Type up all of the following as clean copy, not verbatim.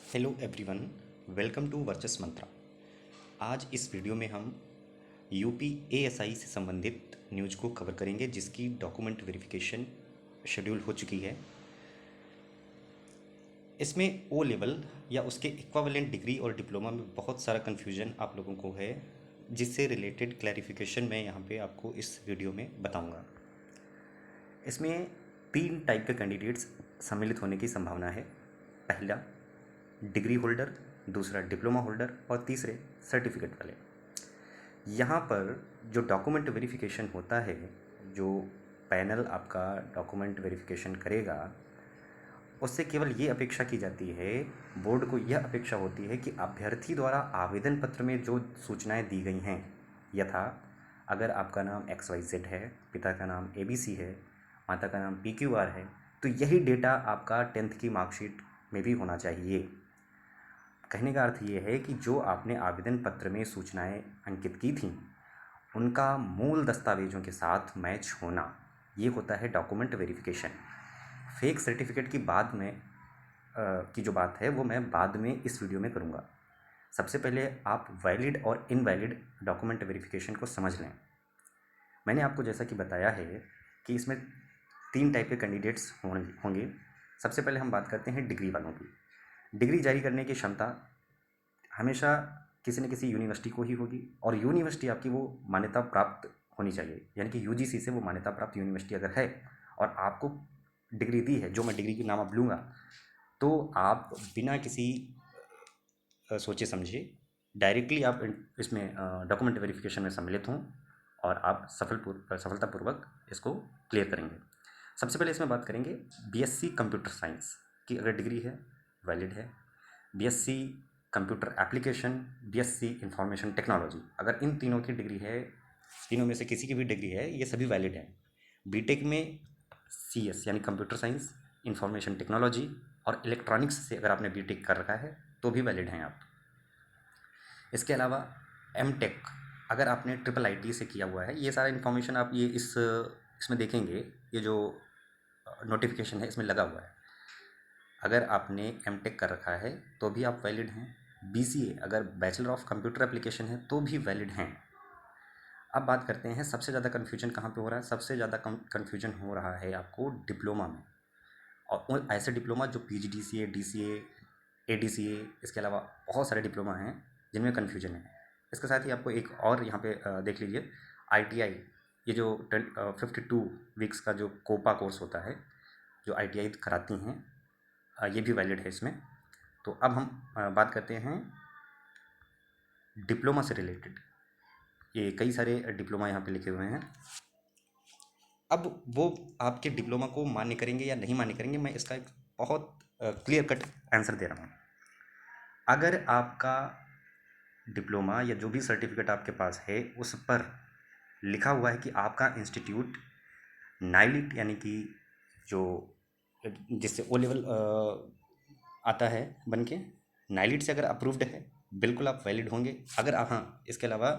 Hello everyone, welcome to वर्चस मंत्रा। आज इस video में हम यूपी एएसआई से संबंधित न्यूज़ को कवर करेंगे, जिसकी डॉक्यूमेंट वेरिफिकेशन शेड्यूल हो चुकी है। इसमें ओ लेवल या उसके इक्विवेलेंट डिग्री और डिप्लोमा में बहुत सारा कन्फ्यूजन आप लोगों को है, जिससे रिलेटेड क्लैरिफिकेशन मैं यहाँ पे आपको इस वीडियो में बताऊँगा। इसमें 3 टाइप के कैंडिडेट्स सम्मिलित होने की संभावना है। पहला डिग्री होल्डर, दूसरा डिप्लोमा होल्डर और तीसरे सर्टिफिकेट वाले। यहाँ पर जो डॉक्यूमेंट वेरिफिकेशन होता है, जो पैनल आपका डॉक्यूमेंट वेरिफिकेशन करेगा, उससे केवल ये अपेक्षा की जाती है, बोर्ड को यह अपेक्षा होती है कि अभ्यर्थी द्वारा आवेदन पत्र में जो सूचनाएं दी गई हैं, यथा अगर आपका नाम XYZ है, पिता का नाम ABC है, माता का नाम PQR है, तो यही डेटा आपका 10th की मार्कशीट में भी होना चाहिए। कहने का अर्थ ये है कि जो आपने आवेदन पत्र में सूचनाएं अंकित की थीं, उनका मूल दस्तावेजों के साथ मैच होना, ये होता है डॉक्यूमेंट वेरिफिकेशन। फेक सर्टिफिकेट की बाद में की जो बात है वो मैं बाद में इस वीडियो में करूँगा। सबसे पहले आप वैलिड और इनवैलिड डॉक्यूमेंट वेरिफिकेशन को समझ लें। मैंने आपको जैसा कि बताया है कि इसमें 3 टाइप के कैंडिडेट्स होंगे। सबसे पहले हम बात करते हैं डिग्री वालों की। डिग्री जारी करने की क्षमता हमेशा किसी न किसी यूनिवर्सिटी को ही होगी, और यूनिवर्सिटी आपकी वो मान्यता प्राप्त होनी चाहिए, यानी कि UGC से वो मान्यता प्राप्त यूनिवर्सिटी अगर है और आपको डिग्री दी है, जो मैं डिग्री की नाम अब लूँगा, तो आप बिना किसी सोचे समझे डायरेक्टली आप इसमें डॉक्यूमेंट वेरिफिकेशन में सम्मिलित हों और आप सफलतापूर्वक इसको क्लियर करेंगे। सबसे पहले इसमें बात करेंगे BSc कंप्यूटर साइंस की अगर डिग्री है, वैलिड है। BSc computer application, BSc information technology, अगर इन तीनों की डिग्री है, तीनों में से किसी की भी डिग्री है, ये सभी वैलिड हैं। बीटेक में CS यानी कंप्यूटर साइंस, इंफॉर्मेशन टेक्नोलॉजी और इलेक्ट्रॉनिक्स से अगर आपने बीटेक कर रखा है तो भी वैलिड हैं आप। इसके अलावा MTech अगर आपने IIIT से किया हुआ है, ये सारा इन्फॉर्मेशन आप ये इसमें देखेंगे, ये जो नोटिफिकेशन है इसमें लगा हुआ है। अगर आपने MTech कर रखा है तो भी आप वैलिड हैं। BCA अगर बैचलर ऑफ कंप्यूटर एप्लीकेशन है तो भी वैलिड हैं। अब बात करते हैं सबसे ज़्यादा कन्फ्यूजन कहाँ पे हो रहा है। सबसे ज़्यादा कन्फ्यूजन हो रहा है आपको डिप्लोमा में, और ऐसे डिप्लोमा जो PGDCA, DCA, ADCA, इसके अलावा बहुत सारे डिप्लोमा हैं जिनमें कन्फ्यूजन है। इसके साथ ही आपको एक और यहाँ पे देख लीजिए, ITI, ये जो 52 वीक्स का जो कोपा कोर्स होता है, जो ITI कराती हैं, ये भी वैलिड है इसमें। तो अब हम बात करते हैं डिप्लोमा से रिलेटेड। ये कई सारे डिप्लोमा यहाँ पे लिखे हुए हैं। अब वो आपके डिप्लोमा को मान्य करेंगे या नहीं मान्य करेंगे, मैं इसका एक बहुत क्लियर कट आंसर दे रहा हूँ। अगर आपका डिप्लोमा या जो भी सर्टिफिकेट आपके पास है, उस पर लिखा हुआ है कि आपका इंस्टीट्यूट नाइलिट, यानी कि जो जिससे O लेवल आता है बन के, नाइलिट से अगर अप्रूव्ड है, बिल्कुल आप वैलिड होंगे। अगर आप, हाँ, इसके अलावा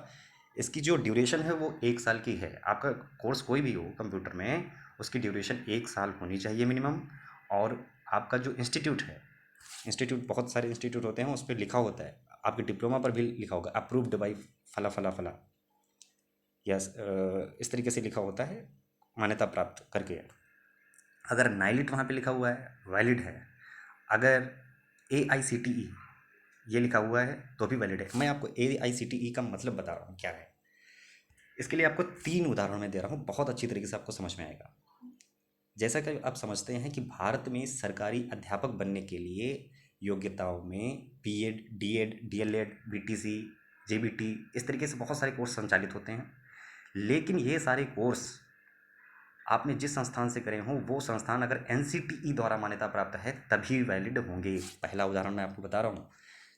इसकी जो ड्यूरेशन है वो 1 साल की है। आपका कोर्स कोई भी हो कंप्यूटर में, उसकी ड्यूरेशन 1 साल होनी चाहिए मिनिमम। और आपका जो इंस्टीट्यूट है, इंस्टीट्यूट बहुत सारे इंस्टीट्यूट होते हैं, उस पर लिखा होता है, आपके डिप्लोमा पर भी लिखा होगा अप्रूव्ड बाई फला फला फला, यस, इस तरीके से लिखा होता है, मान्यता प्राप्त करके। अगर नाइलिट वहाँ पे लिखा हुआ है, वैलिड है। अगर AICTE ये लिखा हुआ है तो भी वैलिड है। मैं आपको AICTE का मतलब बता रहा हूँ क्या है। इसके लिए आपको 3 उदाहरण मैं दे रहा हूँ, बहुत अच्छी तरीके से आपको समझ में आएगा। जैसा कि आप समझते हैं कि भारत में सरकारी अध्यापक बनने के लिए योग्यताओं में BEd, DEd, DLEd, BTC, JBT, इस तरीके से बहुत सारे कोर्स संचालित होते हैं। लेकिन ये सारे कोर्स आपने जिस संस्थान से करे हों, वो संस्थान अगर NCTE द्वारा मान्यता प्राप्त है तभी वैलिड होंगे। पहला उदाहरण मैं आपको बता रहा हूँ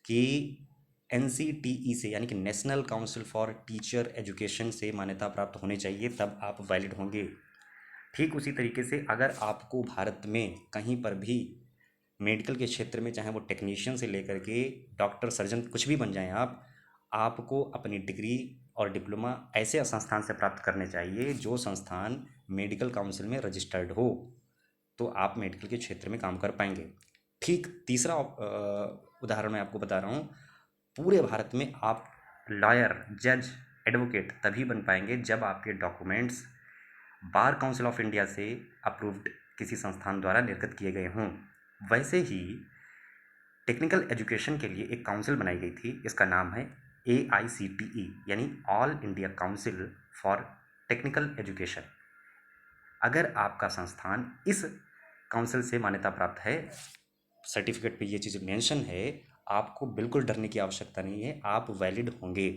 कि NCTE से, यानी कि national council for teacher education से मान्यता प्राप्त होनी चाहिए, तब आप वैलिड होंगे। ठीक उसी तरीके से अगर आपको भारत में कहीं पर भी मेडिकल के क्षेत्र में, चाहे वो टेक्नीशियन से लेकर के डॉक्टर, सर्जन, कुछ भी बन जाएं आप, आपको अपनी डिग्री और डिप्लोमा ऐसे संस्थान से प्राप्त करने चाहिए जो संस्थान मेडिकल काउंसिल में रजिस्टर्ड हो, तो आप मेडिकल के क्षेत्र में काम कर पाएंगे। ठीक तीसरा उदाहरण मैं आपको बता रहा हूँ। पूरे भारत में आप लॉयर, जज, एडवोकेट तभी बन पाएंगे जब आपके documents bar council of India से अप्रूव्ड किसी संस्थान द्वारा निर्गत किए गए हों। वैसे ही टेक्निकल एजुकेशन के लिए एक काउंसिल बनाई गई थी, इसका नाम है AICTE, यानी all India council for technical education. अगर आपका संस्थान इस काउंसिल से मान्यता प्राप्त है, सर्टिफिकेट पे ये चीज़ मेंशन है, आपको बिल्कुल डरने की आवश्यकता नहीं है, आप वैलिड होंगे।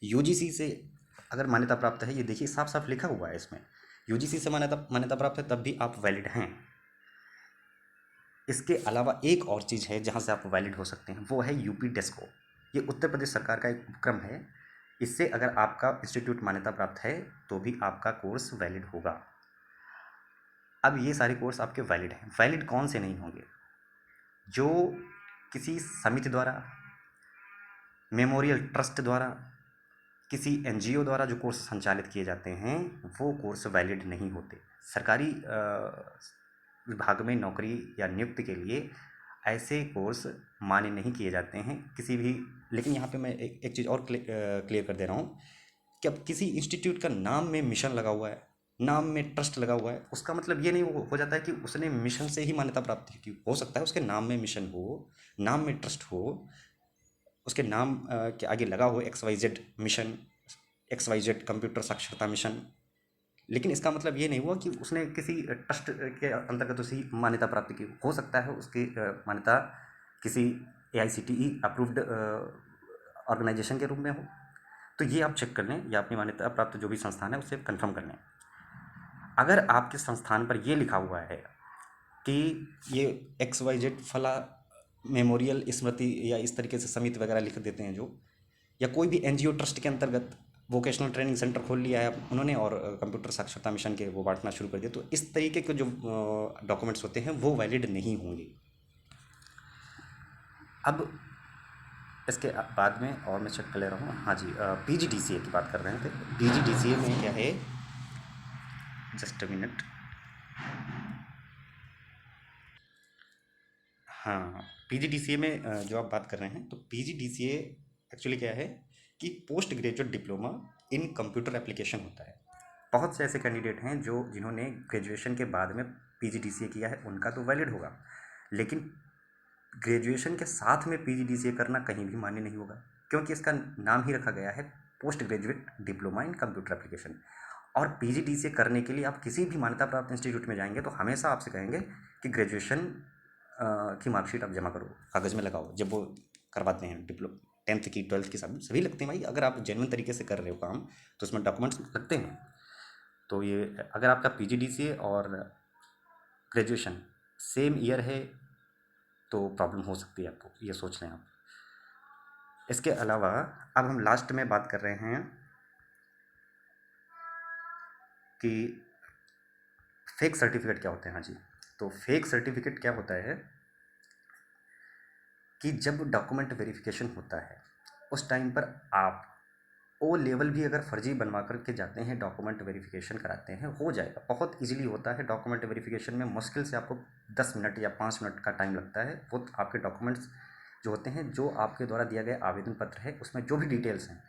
यूजीसी से अगर मान्यता प्राप्त है, ये देखिए साफ साफ लिखा हुआ है इसमें, यूजीसी से मान्यता मान्यता प्राप्त है तब भी आप वैलिड हैं। इसके अलावा एक और चीज़ है जहाँ से आप वैलिड हो सकते हैं, वो है यूपी डेस्को। ये उत्तर प्रदेश सरकार का एक उपक्रम है। इससे अगर आपका इंस्टीट्यूट मान्यता प्राप्त है तो भी आपका कोर्स वैलिड होगा। अब ये सारे कोर्स आपके वैलिड हैं। वैलिड कौन से नहीं होंगे? जो किसी समिति द्वारा, मेमोरियल ट्रस्ट द्वारा, किसी एनजीओ द्वारा जो कोर्स संचालित किए जाते हैं, वो कोर्स वैलिड नहीं होते। सरकारी विभाग में नौकरी या नियुक्ति के लिए ऐसे कोर्स मान्य नहीं किए जाते हैं किसी भी। लेकिन यहाँ पे मैं एक चीज़ और क्लियर कर दे रहा हूँ कि अब किसी इंस्टीट्यूट का नाम में मिशन लगा हुआ है, नाम में ट्रस्ट लगा हुआ है, उसका मतलब ये नहीं हो जाता है कि उसने मिशन से ही मान्यता प्राप्त की। हो सकता है उसके नाम में मिशन हो, नाम में ट्रस्ट हो, उसके नाम के आगे लगा हो XYZ मिशन, XYZ कंप्यूटर साक्षरता मिशन, लेकिन इसका मतलब ये नहीं हुआ कि उसने किसी ट्रस्ट के अंतर्गत उसी मान्यता प्राप्त की। हो सकता है उसकी मान्यता किसी AICTE अप्रूव्ड ऑर्गेनाइजेशन के रूप में हो। तो ये आप चेक कर लें, या अपनी मान्यता प्राप्त जो भी संस्थान है उससे कंफर्म कर लें। अगर आपके संस्थान पर ये लिखा हुआ है कि ये XYZ फला मेमोरियल स्मृति या इस तरीके से समिति वगैरह लिख देते हैं जो, या कोई भी एनजीओ ट्रस्ट के अंतर्गत वोकेशनल ट्रेनिंग सेंटर खोल लिया है उन्होंने और कंप्यूटर साक्षरता मिशन के वो बांटना शुरू कर दिया, तो इस तरीके के जो डॉक्यूमेंट्स होते हैं वो वैलिड नहीं होंगे। अब इसके बाद में और मैं चेक कर ले रहा हूँ, हाँ जी, PGDCA की बात कर रहे थे। PGDCA में क्या है, जस्ट अ मिनट, हाँ, PGDCA में जो आप बात कर रहे हैं, तो PGDCA एक्चुअली क्या है कि post graduate diploma in computer application होता है। बहुत से ऐसे कैंडिडेट हैं जिन्होंने ग्रेजुएशन के बाद में PGDCA किया है, उनका तो वैलिड होगा, लेकिन ग्रेजुएशन के साथ में PGDCA करना कहीं भी मान्य नहीं होगा, क्योंकि इसका नाम ही रखा गया है post graduate diploma in computer application. और PGDCA करने के लिए आप किसी भी मान्यता प्राप्त इंस्टीट्यूट में जाएंगे तो हमेशा आपसे कहेंगे कि ग्रेजुएशन की मार्कशीट आप जमा करो, कागज़ में लगाओ। जब वो करवाते हैं 10th की, 12th की, सभी लगते हैं भाई। अगर आप जेन्युइन तरीके से कर रहे हो काम तो उसमें डॉक्यूमेंट्स लगते हैं। तो ये अगर आपका PGDCA और ग्रेजुएशन सेम ईयर है तो प्रॉब्लम हो सकती है आपको, ये सोच लें आप। इसके अलावा अब हम लास्ट में बात कर रहे हैं कि फेक सर्टिफिकेट क्या होते हैं। हाँ जी, तो फेक सर्टिफिकेट क्या होता है कि जब डॉक्यूमेंट वेरिफिकेशन होता है उस टाइम पर आप ओ लेवल भी अगर फर्जी बनवा करके जाते हैं, डॉक्यूमेंट वेरिफिकेशन कराते हैं, हो जाएगा, बहुत इजीली होता है। डॉक्यूमेंट वेरिफिकेशन में मुश्किल से आपको 10 मिनट या 5 मिनट का टाइम लगता है। वो आपके डॉक्यूमेंट्स जो होते हैं, जो आपके द्वारा दिया गया आवेदन पत्र है उसमें जो भी डिटेल्स हैं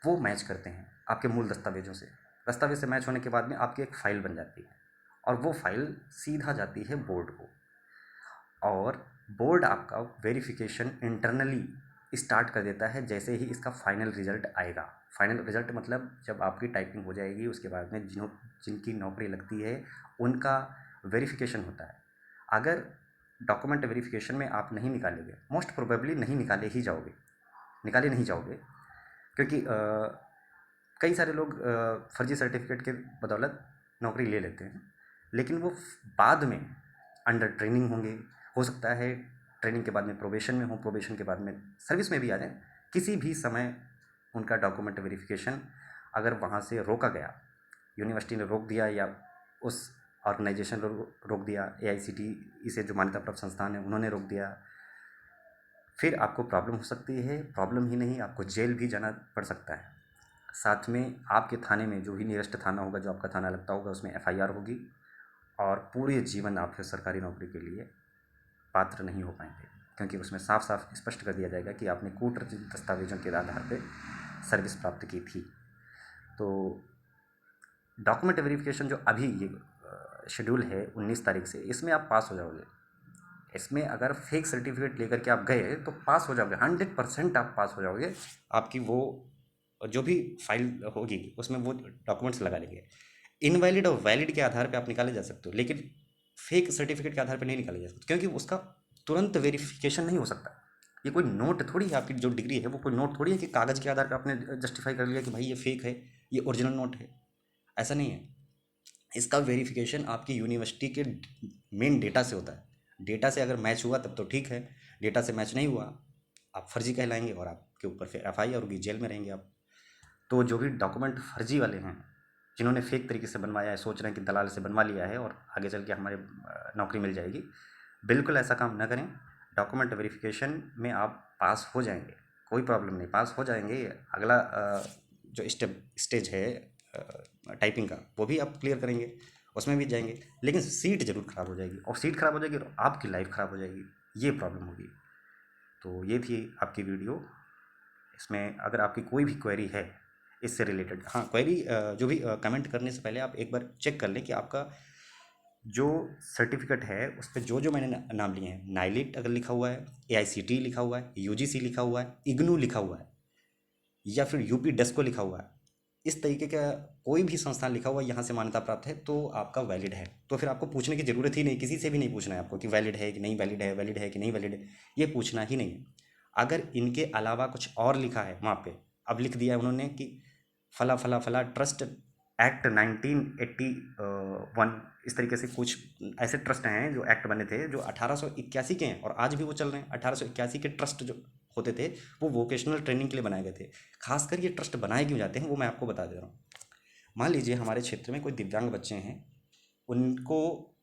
वो मैच करते हैं आपके मूल दस्तावेजों से। दस्तावेज से मैच होने के बाद में आपकी एक फ़ाइल बन जाती है और वो फाइल सीधा जाती है बोर्ड को, और बोर्ड आपका वेरिफिकेशन इंटरनली स्टार्ट कर देता है जैसे ही इसका फाइनल रिजल्ट आएगा। फाइनल रिजल्ट मतलब जब आपकी टाइपिंग हो जाएगी उसके बाद में जिनकी नौकरी लगती है उनका वेरिफिकेशन होता है। अगर डॉक्यूमेंट वेरिफिकेशन में आप नहीं निकालेंगे, मोस्ट प्रोबेबली नहीं निकाले नहीं जाओगे, क्योंकि कई सारे लोग फर्जी सर्टिफिकेट के बदौलत नौकरी ले लेते हैं, लेकिन वो बाद में अंडर ट्रेनिंग होंगे, हो सकता है ट्रेनिंग के बाद में प्रोबेशन में हो, प्रोबेशन के बाद में सर्विस में भी आ जाए, किसी भी समय उनका डॉक्यूमेंट वेरिफिकेशन अगर वहाँ से रोका गया, यूनिवर्सिटी ने रोक दिया या उस ऑर्गेनाइजेशन ने रोक दिया, AICTE से जो मान्यता प्राप्त संस्थान है उन्होंने रोक दिया, फिर आपको प्रॉब्लम हो सकती है। प्रॉब्लम ही नहीं, आपको जेल भी जाना पड़ सकता है। साथ में आपके थाने में जो भी नियरेस्ट थाना होगा, जो आपका थाना लगता होगा, उसमें FIR होगी और पूरे जीवन आप फिर सरकारी नौकरी के लिए पात्र नहीं हो पाएंगे, क्योंकि उसमें साफ साफ स्पष्ट कर दिया जाएगा कि आपने कूटरचित दस्तावेजों के आधार पर सर्विस प्राप्त की थी। तो डॉक्यूमेंट वेरिफिकेशन जो अभी ये शेड्यूल है 19 तारीख से, इसमें आप पास हो जाओगे। इसमें अगर फेक सर्टिफिकेट लेकर के आप गए तो पास हो जाओगे, 100% आप पास हो जाओगे। आपकी वो जो भी फाइल होगी उसमें वो डॉक्यूमेंट्स लगा लेंगे। इनवैलिड और वैलिड के आधार पे आप निकाले जा सकते हो, लेकिन फेक सर्टिफिकेट के आधार पे नहीं निकाले जा सकते, क्योंकि उसका तुरंत वेरिफिकेशन नहीं हो सकता। ये कोई नोट थोड़ी है, आपकी जो डिग्री है वो कोई नोट थोड़ी है कि कागज़ के आधार पे आपने जस्टिफाई कर लिया कि भाई ये फेक है, ये ओरिजिनल नोट है। ऐसा नहीं है। इसका वेरिफिकेशन आपकी यूनिवर्सिटी के मेन डेटा से होता है। डेटा से अगर मैच हुआ तब तो ठीक है, डेटा से मैच नहीं हुआ आप फर्जी कहलाएंगे और आपके ऊपर फिर FIR होगी, जेल में रहेंगे आप। तो जो भी डॉक्यूमेंट फर्जी वाले हैं, जिन्होंने फेक तरीके से बनवाया है, सोच रहे हैं कि दलाल से बनवा लिया है और आगे चल के हमारे नौकरी मिल जाएगी, बिल्कुल ऐसा काम ना करें। डॉक्यूमेंट वेरिफिकेशन में आप पास हो जाएंगे, कोई प्रॉब्लम नहीं, पास हो जाएंगे। अगला जो स्टेज है टाइपिंग का, वो भी आप क्लियर करेंगे, उसमें भी जाएंगे, लेकिन सीट जरूर ख़राब हो जाएगी, और सीट ख़राब हो जाएगी तो आपकी लाइफ ख़राब हो जाएगी, ये प्रॉब्लम होगी। तो ये थी आपकी वीडियो। इसमें अगर आपकी कोई भी क्वेरी है इससे रिलेटेड, हाँ क्वेरी जो भी कमेंट करने से पहले आप एक बार चेक कर लें कि आपका जो सर्टिफिकेट है उस पर जो जो मैंने नाम लिए हैं, नाइलिट अगर लिखा हुआ है, AICTE लिखा हुआ है, UGC लिखा हुआ है, इग्नू लिखा हुआ है, या फिर UP डेस्को लिखा हुआ है, इस तरीके का कोई भी संस्थान लिखा हुआ यहाँ से मान्यता प्राप्त है, तो आपका वैलिड है। तो फिर आपको पूछने की ज़रूरत ही नहीं, किसी से भी नहीं पूछना है आपको कि वैलिड है कि नहीं वैलिड है, वैलिड है कि नहीं वैलिड है, ये पूछना ही नहीं है। अगर इनके अलावा कुछ और लिखा है वहाँ पे, अब लिख दिया है उन्होंने कि फला फला फला ट्रस्ट एक्ट 1981, इस तरीके से कुछ ऐसे ट्रस्ट हैं जो एक्ट बने थे जो 1881 के हैं और आज भी वो चल रहे हैं। 1881 के ट्रस्ट जो होते थे वो वोकेशनल ट्रेनिंग के लिए बनाए गए थे। खासकर ये ट्रस्ट बनाए क्यों जाते हैं वो मैं आपको बता दे रहा हूँ। मान लीजिए हमारे क्षेत्र में कोई दिव्यांग बच्चे हैं, उनको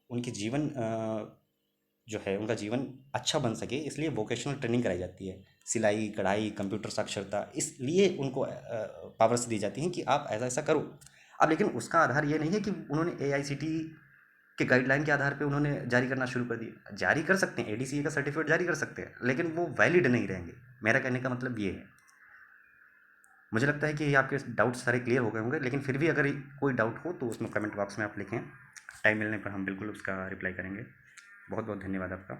उनके जीवन जो है उनका जीवन अच्छा बन सके, इसलिए वोकेशनल ट्रेनिंग कराई जाती है। सिलाई कढ़ाई कंप्यूटर साक्षरता, इसलिए उनको पावर्स दी जाती हैं कि आप ऐसा ऐसा करो। अब लेकिन उसका आधार ये नहीं है कि उन्होंने AICTE के गाइडलाइन के आधार पे उन्होंने जारी करना शुरू कर दिया। जारी कर सकते हैं, ADCA का सर्टिफिकेट जारी कर सकते हैं, लेकिन वो वैलिड नहीं रहेंगे। मेरा कहने का मतलब ये है। मुझे लगता है कि ये आपके डाउट्स सारे क्लियर हो गए होंगे, लेकिन फिर भी अगर कोई डाउट हो तो उसमें कमेंट बॉक्स में आप लिखें, टाइम मिलने पर हम बिल्कुल उसका रिप्लाई करेंगे। बहुत बहुत धन्यवाद आपका।